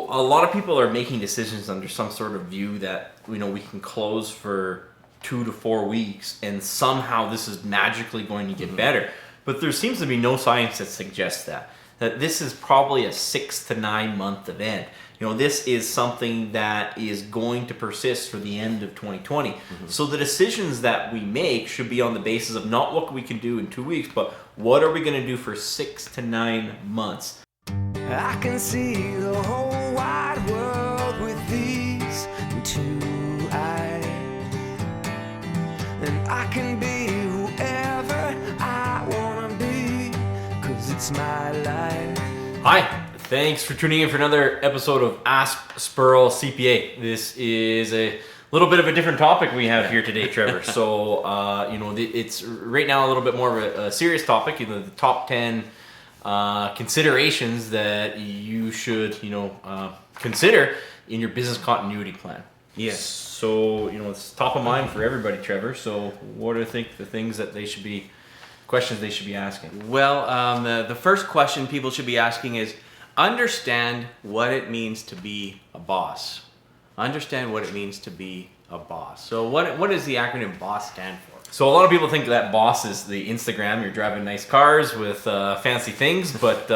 a lot of people are making decisions under some sort of view that, we can close for 2 to 4 weeks and somehow this is magically going to get better. But there seems to be no science that suggests that this is probably a 6 to 9 month event. This is something that is going to persist for the end of 2020. So the decisions that we make should be on the basis of not what we can do in 2 weeks, but what are we going to do for 6 to 9 months. I can see the whole wide world with these 2 eyes, and I can be whoever I want to be, 'cause it's my life. Hi. Thanks for tuning in for another episode of Ask Spurrell CPA. This is a little bit of a different topic we have here today, Trevor. So, it's right now a little bit more of a serious topic. The top 10 considerations that you should, consider in your business continuity plan. Yes. So, it's top of mind for everybody, Trevor. So, what do you think the things that questions they should be asking? Well, the first question people should be asking is, understand what it means to be a boss. Understand what it means to be a boss. So what does the acronym BOSS stand for? So a lot of people think that BOSS is the Instagram. You're driving nice cars with fancy things, but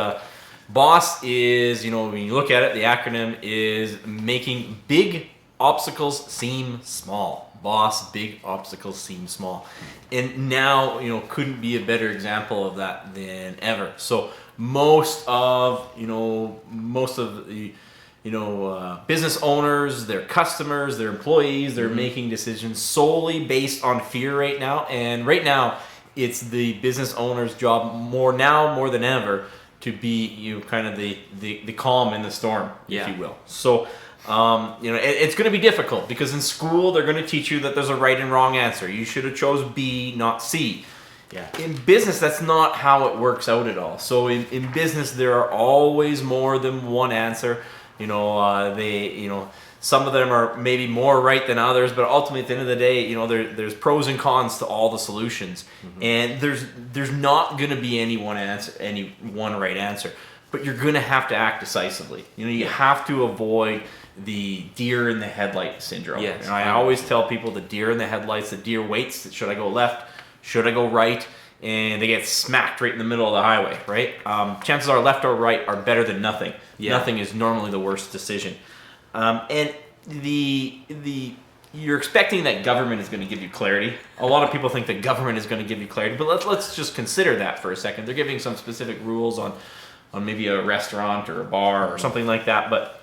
BOSS is, when you look at it, the acronym is making big obstacles seem small. BOSS, big obstacles seem small. And now, couldn't be a better example of that than ever. So most of the business owners, their customers, their employees, they're making decisions solely based on fear right now. And right now, it's the business owner's job more than ever to be kind of the calm in the storm, if you will. So it's going to be difficult because in school they're going to teach you that there's a right and wrong answer. You should have chose B, not C. Yeah. In business, that's not how it works out at all. So in business, there are always more than one answer. Some of them are maybe more right than others, but ultimately at the end of the day, there's pros and cons to all the solutions. And there's not going to be any one right answer, but you're going to have to act decisively. You have to avoid the deer in the headlight syndrome. Yes. And I always tell people the deer in the headlights, the deer waits. Should I go left? Should I go right? And they get smacked right in the middle of the highway, right? Chances are left or right are better than nothing. Yeah. Nothing is normally the worst decision. And you're expecting that government is going to give you clarity. A lot of people think that government is going to give you clarity, but let's just consider that for a second. They're giving some specific rules on maybe a restaurant or a bar or something like that, but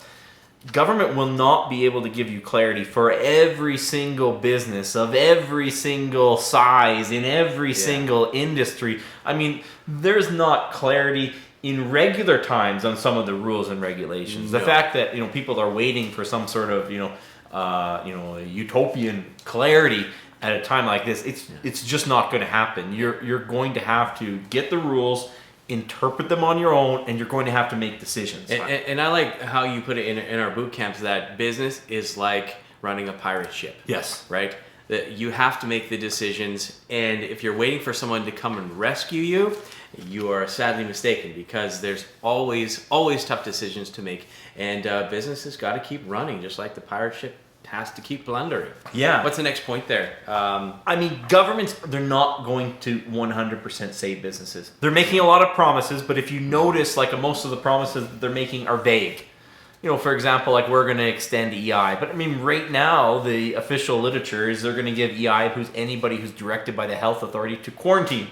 government will not be able to give you clarity for every single business of every single size in every single industry. I mean, there's not clarity in regular times on some of the rules and regulations. No. The fact that people are waiting for some sort of utopian clarity at a time like this, it's just not going to happen. You're going to have to get the rules, interpret them on your own, and you're going to have to make decisions. And I like how you put it in our boot camps that business is like running a pirate ship. Yes. Right? That you have to make the decisions, and if you're waiting for someone to come and rescue you, you are sadly mistaken, because there's always tough decisions to make, and business has got to keep running, just like the pirate ship has to keep blundering. Yeah. What's the next point there? Governments, they're not going to 100% save businesses. They're making a lot of promises, but if you notice, most of the promises that they're making are vague. For example, we're going to extend EI. But right now, the official literature is they're going to give EI anybody who's directed by the health authority to quarantine.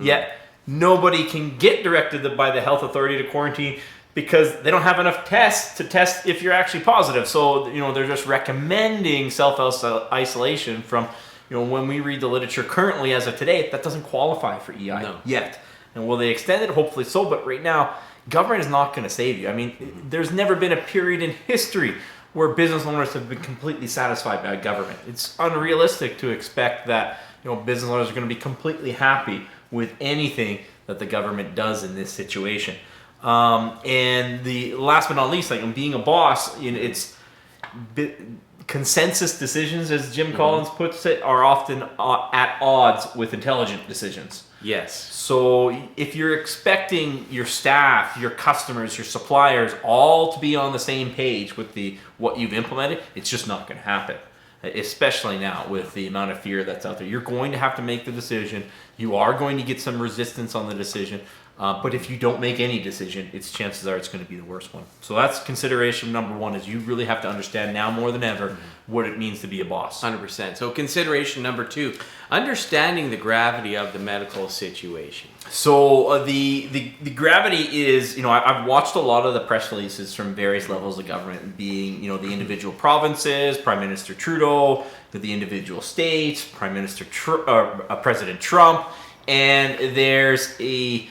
Yet, nobody can get directed by the health authority to quarantine because they don't have enough tests to test if you're actually positive. So, they're just recommending self-isolation from, when we read the literature currently as of today, that doesn't qualify for EI yet. And will they extend it? Hopefully so. But right now, government is not going to save you. There's never been a period in history where business owners have been completely satisfied by government. It's unrealistic to expect that, business owners are going to be completely happy with anything that the government does in this situation. And the last but not least, being a boss, it's consensus decisions, as Jim Collins puts it, are often at odds with intelligent decisions. Yes. So if you're expecting your staff, your customers, your suppliers all to be on the same page with what you've implemented, it's just not going to happen. Especially now with the amount of fear that's out there. You're going to have to make the decision. You are going to get some resistance on the decision. But if you don't make any decision, chances are it's going to be the worst one. So that's consideration number one, is you really have to understand now more than ever what it means to be a boss. 100%. So consideration number 2, understanding the gravity of the medical situation. So the gravity is, I've watched a lot of the press releases from various levels of government, being, the individual provinces, Prime Minister Trudeau, the individual states, President Trump, and there's a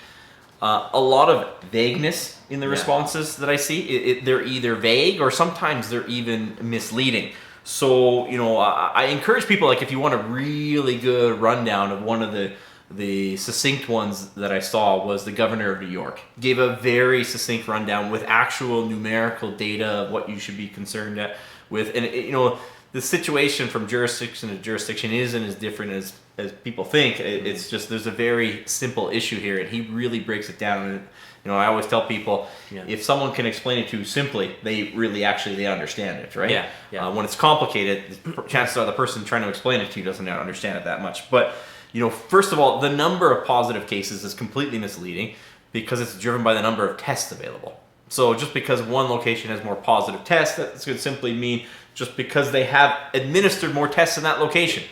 lot of vagueness in the responses that I see. They're either vague or sometimes they're even misleading. So, I encourage people, like, if you want a really good rundown of one of the succinct ones that I saw, was the governor of New York. Gave a very succinct rundown with actual numerical data of what you should be concerned with. And, the situation from jurisdiction to jurisdiction isn't as different as people think. It's just, there's a very simple issue here, and he really breaks it down. And, I always tell people, if someone can explain it to you simply, they understand it, right? Yeah. When it's complicated, chances are the person trying to explain it to you doesn't understand it that much. But, first of all, the number of positive cases is completely misleading because it's driven by the number of tests available. So just because one location has more positive tests, that could simply mean just because they have administered more tests in that location.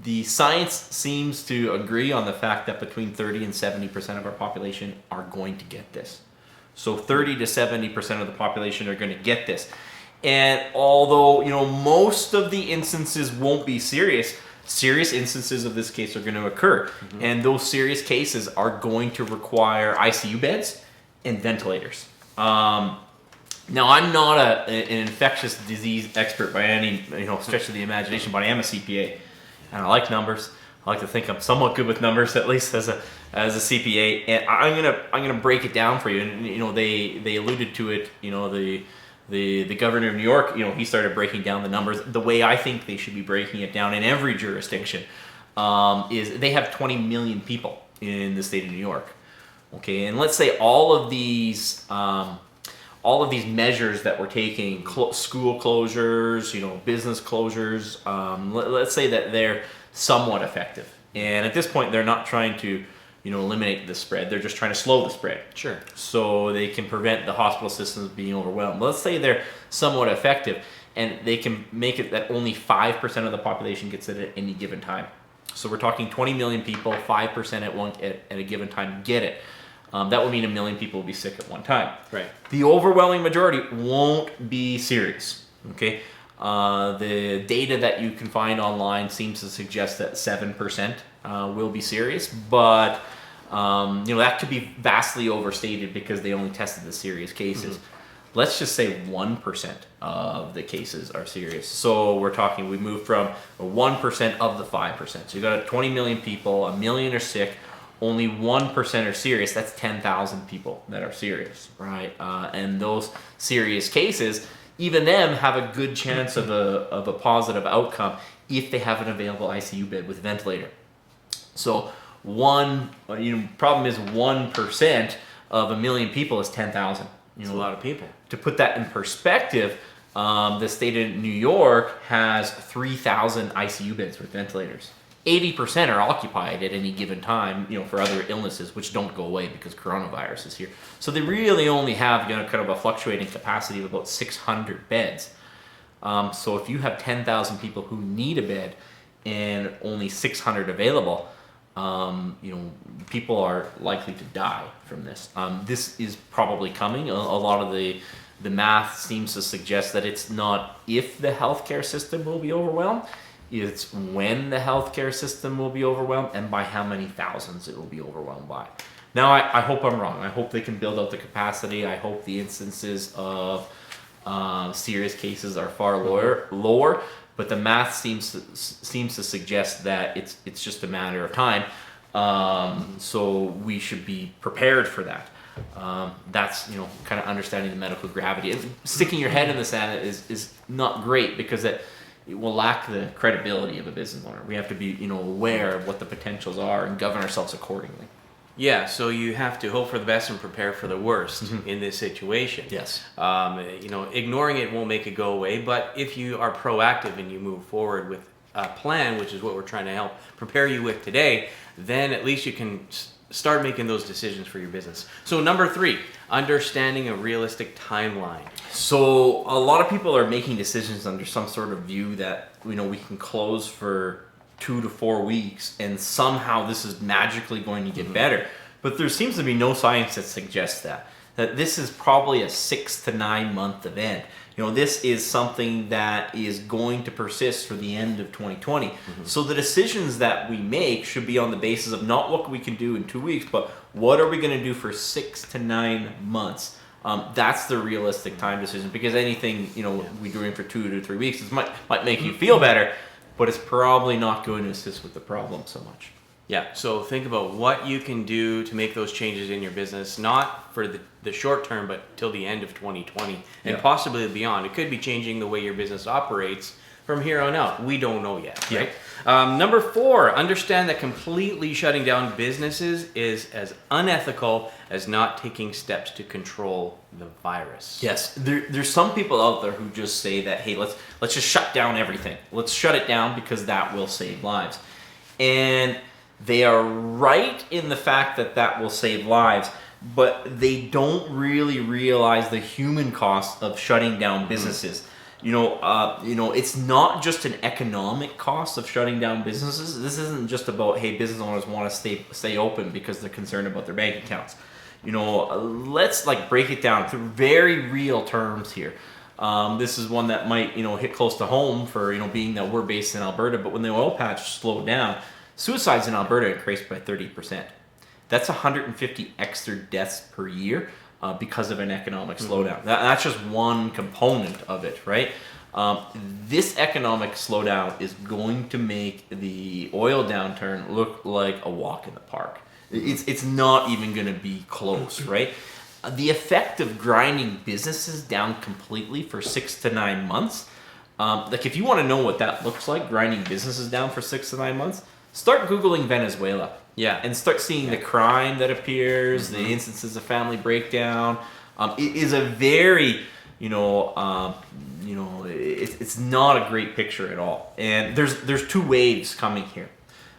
The science seems to agree on the fact that between 30 and 70% of our population are going to get this. So 30 to 70% of the population are going to get this. And although, most of the instances won't be serious instances of this case are going to occur. And those serious cases are going to require ICU beds and ventilators. Now, I'm not an infectious disease expert by any stretch of the imagination, but I am a CPA, and I like numbers. I like to think I'm somewhat good with numbers, at least as a CPA. And I'm gonna break it down for you. And they alluded to it. The governor of New York, he started breaking down the numbers. The way I think they should be breaking it down in every jurisdiction is they have 20 million people in the state of New York. Okay, and let's say all of these measures that we're taking, school closures, business closures, let's say that they're somewhat effective. And at this point, they're not trying to, eliminate the spread. They're just trying to slow the spread. Sure. So they can prevent the hospital systems being overwhelmed. Let's say they're somewhat effective, and they can make it that only 5% of the population gets it at any given time. So we're talking 20 million people, 5% at a given time get it. That would mean 1 million people will be sick at one time. Right. The overwhelming majority won't be serious. Okay. The data that you can find online seems to suggest that 7% will be serious, but that could be vastly overstated because they only tested the serious cases. Let's just say 1% of the cases are serious. So we moved from 1% of the 5%. So you got 20 million people, 1 million are sick, only 1% are serious. That's 10,000 people that are serious, right? And those serious cases, even them have a good chance of a positive outcome if they have an available ICU bed with ventilator. So problem is 1% of 1 million people is 10,000. It's a lot of people. To put that in perspective, the state of New York has 3,000 ICU beds with ventilators. 80% are occupied at any given time, for other illnesses, which don't go away because coronavirus is here. So they really only have, kind of a fluctuating capacity of about 600 beds. So if you have 10,000 people who need a bed and only 600 available, people are likely to die from this. This is probably coming. A lot of the math seems to suggest that it's not if the healthcare system will be overwhelmed, it's when the healthcare system will be overwhelmed and by how many thousands it will be overwhelmed by. Now, I hope I'm wrong. I hope they can build out the capacity. I hope the instances of serious cases are far lower. But the math seems to suggest that it's just a matter of time. So we should be prepared for that. That's kind of understanding the medical gravity. And sticking your head in the sand is not great because it will lack the credibility of a business owner. We have to be, aware of what the potentials are and govern ourselves accordingly. Yeah, so you have to hope for the best and prepare for the worst in this situation. Yes. Ignoring it won't make it go away, but if you are proactive and you move forward with a plan, which is what we're trying to help prepare you with today, then at least you can start making those decisions for your business. So number 3, understanding a realistic timeline. So a lot of people are making decisions under some sort of view that, we can close for 2 to 4 weeks and somehow this is magically going to get better. But there seems to be no science that suggests that this is probably a 6 to 9 month event. This is something that is going to persist for the end of 2020. So the decisions that we make should be on the basis of not what we can do in 2 weeks, but what are we going to do for 6 to 9 months. That's the realistic time decision, because anything, we're doing for 2 to 3 weeks, it might make you feel better, but it's probably not going to assist with the problem so much. Yeah, so think about what you can do to make those changes in your business, not for the short term, but till the end of 2020 and possibly beyond. It could be changing the way your business operates from here on out. We don't know yet, right? Number 4, understand that completely shutting down businesses is as unethical as not taking steps to control the virus. Yes, there's some people out there who just say that, hey, let's just shut down everything. Let's shut it down because that will save lives. And they are right in the fact that will save lives, but they don't really realize the human cost of shutting down businesses. It's not just an economic cost of shutting down businesses. This isn't just about, hey, business owners want to stay open because they're concerned about their bank accounts. Let's break it down to very real terms here. This is one that might, hit close to home for, being that we're based in Alberta, but when the oil patch slowed down, suicides in Alberta increased by 30%. That's 150 extra deaths per year because of an economic slowdown. That's just one component of it, right? This economic slowdown is going to make the oil downturn look like a walk in the park. It's not even going to be close, right? The effect of grinding businesses down completely for 6 to 9 months, if you want to know what that looks like, grinding businesses down for 6 to 9 months, start Googling Venezuela. Yeah. And start seeing the crime that appears, the instances of family breakdown. It is a very, it's not a great picture at all. And there's 2 waves coming here.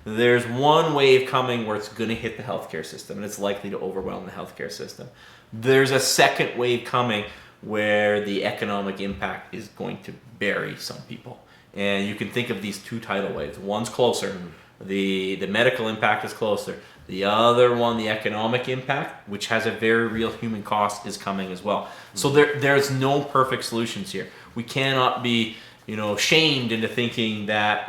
There's one wave coming where it's going to hit the healthcare system, and it's likely to overwhelm the healthcare system. There's a second wave coming where the economic impact is going to bury some people. And you can think of these 2 tidal waves. One's closer. The medical impact is closer. The other one, the economic impact, which has a very real human cost, is coming as well. So there's no perfect solutions here. We cannot be, shamed into thinking that,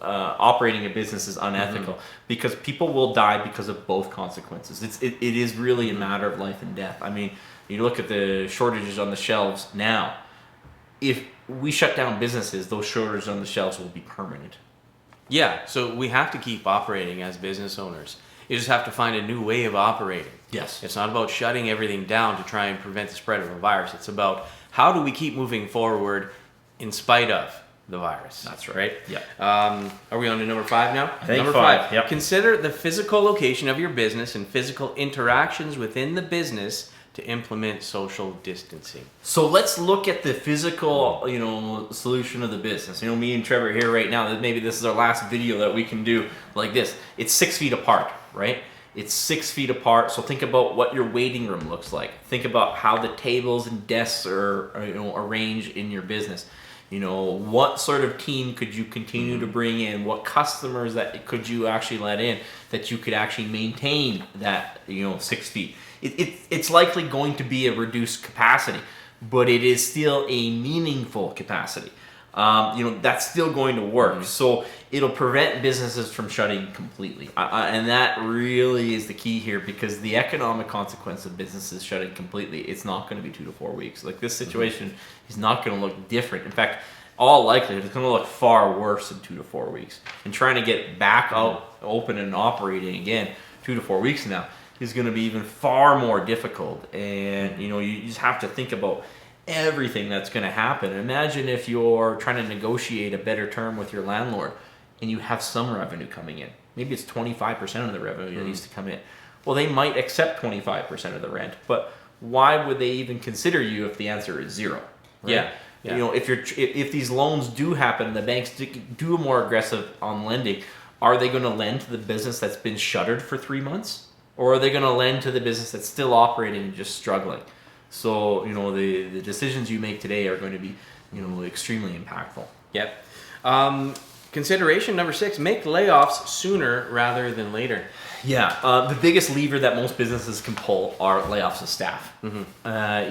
operating a business is unethical, because people will die because of both consequences. It is really a matter of life and death. I mean, you look at the shortages on the shelves now. If we shut down businesses, those shortages on the shelves will be permanent. Yeah, so we have to keep operating as business owners. You just have to find a new way of operating. Yes. It's not about shutting everything down to try and prevent the spread of a virus. It's about how do we keep moving forward in spite of the virus. That's right. Yeah. Are we on to number 5 now? I think number 5. Yep. Consider the physical location of your business and physical interactions within the business to implement social distancing. So let's look at the physical, solution of the business. Me and Trevor here right now, maybe this is our last video that we can do like this. It's 6 feet apart, right? It's 6 feet apart. So think about what your waiting room looks like. Think about how the tables and desks are arranged in your business. What sort of team could you continue to bring in? What customers that could you actually let in that you could actually maintain that, 6 feet? It's likely going to be a reduced capacity, but it is still a meaningful capacity. That's still going to work. So it'll prevent businesses from shutting completely. And that really is the key here, because the economic consequence of businesses shutting completely, it's not going to be 2 to 4 weeks. This situation is not going to look different. In fact, all likelihood, it's going to look far worse in 2 to 4 weeks. And trying to get back out, open and operating again 2 to 4 weeks now is going to be even far more difficult. And you just have to think about everything that's going to happen. Imagine if you're trying to negotiate a better term with your landlord and you have some revenue coming in. Maybe it's 25% of the revenue that needs to come in. Well, they might accept 25% of the rent, but why would they even consider you if the answer is zero? Right? Yeah. You know, if these loans do happen, the banks do more aggressive on lending. Are they going to lend to the business that's been shuttered for 3 months, or are they going to lend to the business that's still operating and just struggling? So, you know, the decisions you make today are going to be, you know, extremely impactful. Yep. Consideration number 6: make layoffs sooner rather than later. Yeah, the biggest lever that most businesses can pull are layoffs of staff. You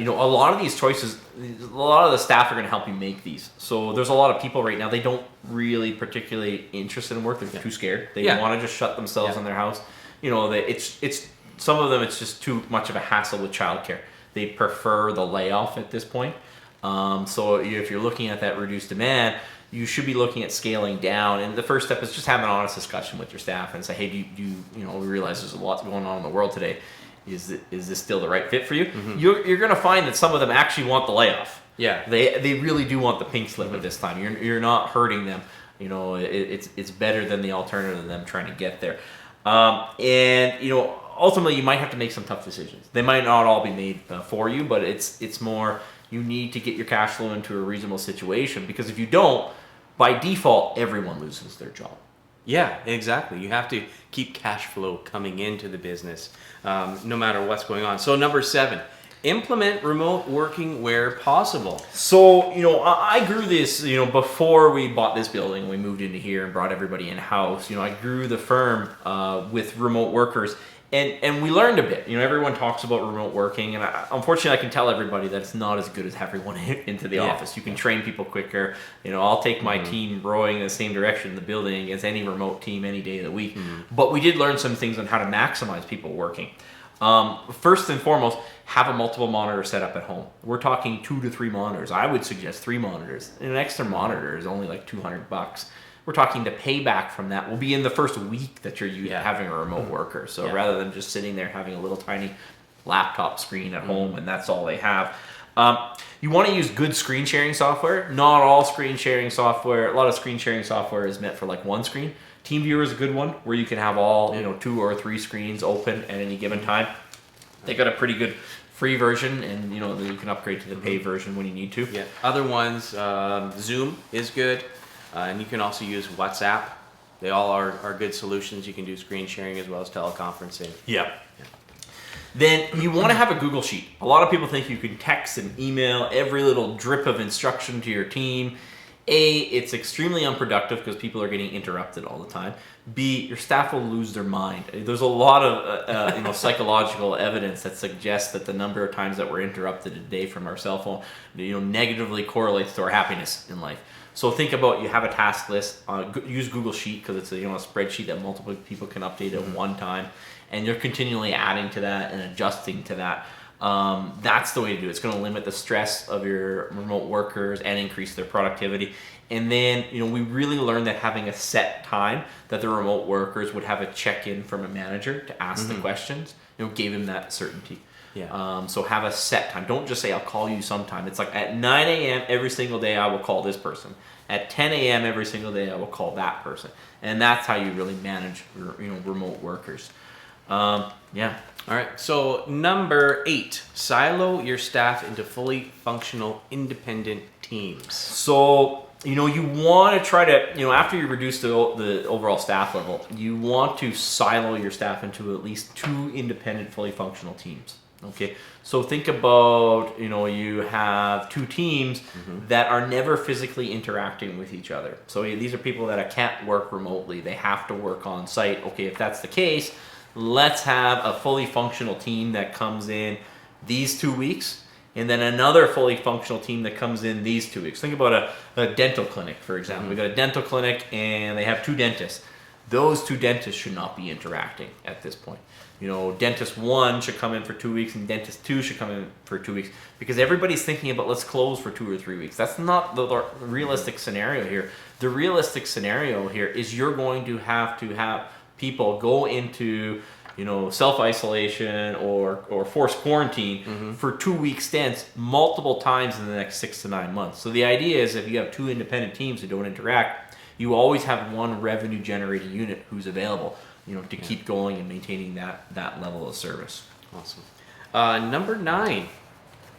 know, a lot of these choices, a lot of the staff are going to help you make these. So there's a lot of people right now, they don't really particularly interested in work. They're too scared. They want to just shut themselves in their house. You know, it's some of them, it's just too much of a hassle with childcare. They prefer the layoff at this point. So if you're looking at that reduced demand, you should be looking at scaling down. And the first step is just have an honest discussion with your staff and say, hey, do you know, we realize there's a lot going on in the world today. Is this still the right fit for you? You're going to find that some of them actually want the layoff. Yeah, they really do want the pink slip at this time. You're not hurting them. You know, it's better than the alternative of them trying to get there. And you know, ultimately, you might have to make some tough decisions. They might not all be made for you, but it's more, you need to get your cash flow into a reasonable situation, because if you don't, by default, everyone loses their job. Yeah, exactly. You have to keep cash flow coming into the business, no matter what's going on. So number 7, implement remote working where possible. So, you know, I grew this, you know, before we bought this building, we moved into here and brought everybody in-house. You know, I grew the firm with remote workers. And we learned a bit. You know, everyone talks about remote working, and unfortunately, I can tell everybody that it's not as good as everyone into the office. You can train people quicker. You know, I'll take my team rowing in the same direction in the building as any remote team any day of the week. But we did learn some things on how to maximize people working. First and foremost, have a multiple monitor setup at home. We're talking 2 to 3 monitors. I would suggest 3 monitors. And an extra monitor is only like $200. We're talking the payback from that will be in the first week that you're having a remote worker. So rather than just sitting there having a little tiny laptop screen at home and that's all they have. You want to use good screen sharing software. Not all screen sharing software, a lot of screen sharing software is meant for like one screen. TeamViewer is a good one where you can have all, you know, 2 or 3 screens open at any given time. They got a pretty good free version, and you know, you can upgrade to the paid version when you need to. Yeah. Other ones, Zoom is good. And you can also use WhatsApp. They all are good solutions. You can do screen sharing as well as teleconferencing. Yeah. Then you want to have a Google Sheet. A lot of people think you can text and email every little drip of instruction to your team. A, it's extremely unproductive because people are getting interrupted all the time. B, your staff will lose their mind. There's a lot of you know, psychological evidence that suggests that the number of times that we're interrupted a day from our cell phone, you know, negatively correlates to our happiness in life. So think about, you have a task list. Use Google Sheet because it's a, you know, a spreadsheet that multiple people can update at one time, and you're continually adding to that and adjusting to that. That's the way to do it. It's going to limit the stress of your remote workers and increase their productivity. And then, you know, we really learned that having a set time that the remote workers would have a check-in from a manager to ask the questions, you know, gave them that certainty. Yeah. So have a set time. Don't just say, I'll call you sometime. It's like at 9 a.m. every single day I will call this person. At 10 a.m. every single day I will call that person. And that's how you really manage, you know, remote workers. Yeah. All right. So number 8, silo your staff into fully functional independent teams. So, you know, you want to try to, you know, after you reduce the overall staff level, you want to silo your staff into at least 2 independent, fully functional teams. Okay, so think about, you know, you have 2 teams that are never physically interacting with each other. So these are people that can't work remotely. They have to work on site. Okay, if that's the case, let's have a fully functional team that comes in these 2 weeks, and then another fully functional team that comes in these 2 weeks. Think about a dental clinic, for example. We got a dental clinic and they have 2 dentists. Those 2 dentists should not be interacting at this point. You know, dentist 1 should come in for 2 weeks and dentist 2 should come in for 2 weeks, because everybody's thinking about, let's close for 2 or 3 weeks. That's not the realistic scenario here. The realistic scenario here is you're going to have people go into self-isolation or forced quarantine for 2-week stints multiple times in the next 6 to 9 months. So the idea is if you have 2 independent teams who don't interact, you always have one revenue generating unit who's available, to keep going and maintaining that level of service. Awesome. Number 9.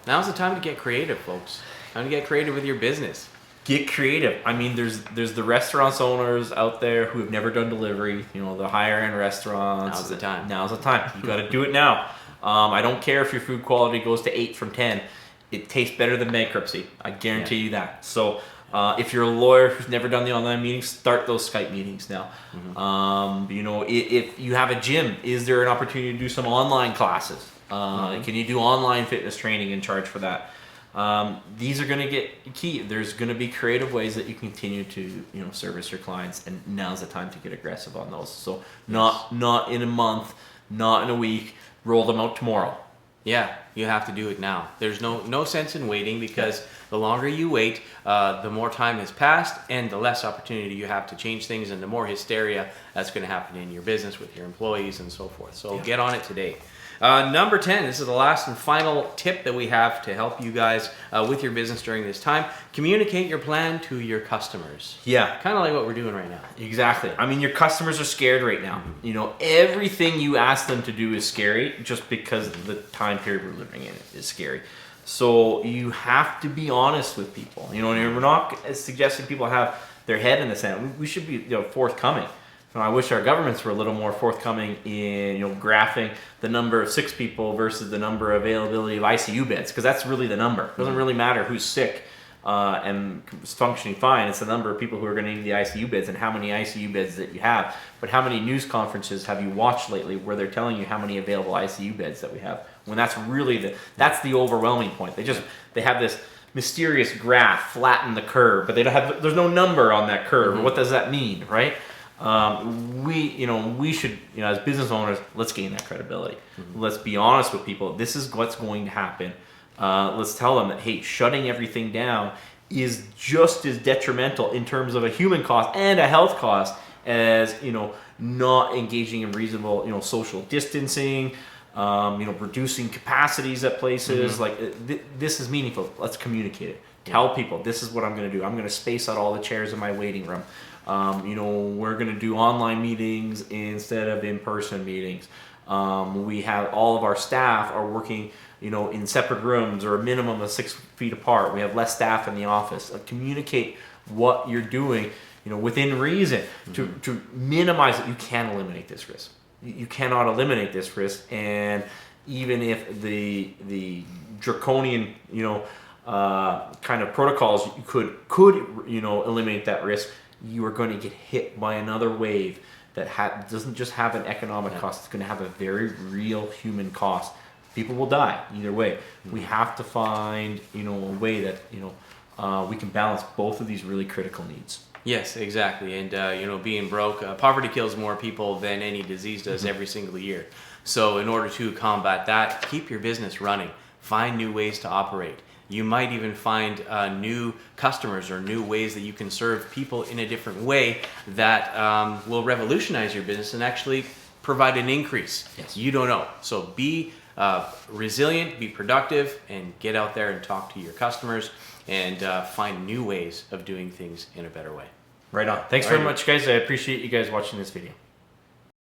Now's the time to get creative, folks. Time to get creative with your business. Get creative. I mean, there's the restaurants owners out there who have never done delivery. The higher end restaurants. Now's the time. Now's the time. You got to do it now. I don't care if your food quality goes to 8 from 10. It tastes better than bankruptcy. I guarantee you that. So if you're a lawyer who's never done the online meetings, start those Skype meetings now. If you have a gym, is there an opportunity to do some online classes? Can you do online fitness training and charge for that? These are going to get key. There's going to be creative ways that you continue to service your clients, and now's the time to get aggressive on those. So not in a month, not in a week. Roll them out tomorrow. Yeah, you have to do it now. There's no sense in waiting, because the longer you wait, the more time has passed and the less opportunity you have to change things, and the more hysteria that's going to happen in your business with your employees and so forth. So get on it today. Number 10, this is the last and final tip that we have to help you guys with your business during this time. Communicate your plan to your customers. Yeah. Kind of like what we're doing right now. Exactly. I mean, your customers are scared right now. Everything you ask them to do is scary just because the time period we're living in is scary. So you have to be honest with people. And we're not suggesting people have their head in the sand. We should be forthcoming. I wish our governments were a little more forthcoming in graphing the number of sick people versus the number of availability of ICU beds, because that's really the number. It doesn't really matter who's sick and is functioning fine. It's the number of people who are going to need the ICU beds and how many ICU beds that you have. But how many news conferences have you watched lately where they're telling you how many available ICU beds that we have? When that's really that's the overwhelming point. They have this mysterious graph, flatten the curve, but there's no number on that curve. What does that mean, right? We should, as business owners, let's gain that credibility. Let's be honest with people. This is what's going to happen. Let's tell them that, hey, shutting everything down is just as detrimental in terms of a human cost and a health cost as, not engaging in reasonable, social distancing, reducing capacities at places. This is meaningful. Let's communicate it. Tell people, this is what I'm going to do. I'm going to space out all the chairs in my waiting room. We're going to do online meetings instead of in-person meetings. We have all of our staff are working, in separate rooms or a minimum of 6 feet apart. We have less staff in the office. Communicate what you're doing, within reason to minimize it. You can't eliminate this risk. You cannot eliminate this risk. And even if the draconian, kind of protocols could eliminate that risk, you are going to get hit by another wave that doesn't just have an economic cost. It's going to have a very real human cost. People will die either way. We have to find a way that we can balance both of these really critical needs. Yes, exactly. And being broke, poverty kills more people than any disease does every single year. So in order to combat that, keep your business running. Find new ways to operate. You might even find new customers or new ways that you can serve people in a different way that will revolutionize your business and actually provide an increase. Yes. You don't know. So be resilient, be productive, and get out there and talk to your customers and find new ways of doing things in a better way. Right on. Thanks very much, guys. I appreciate you guys watching this video.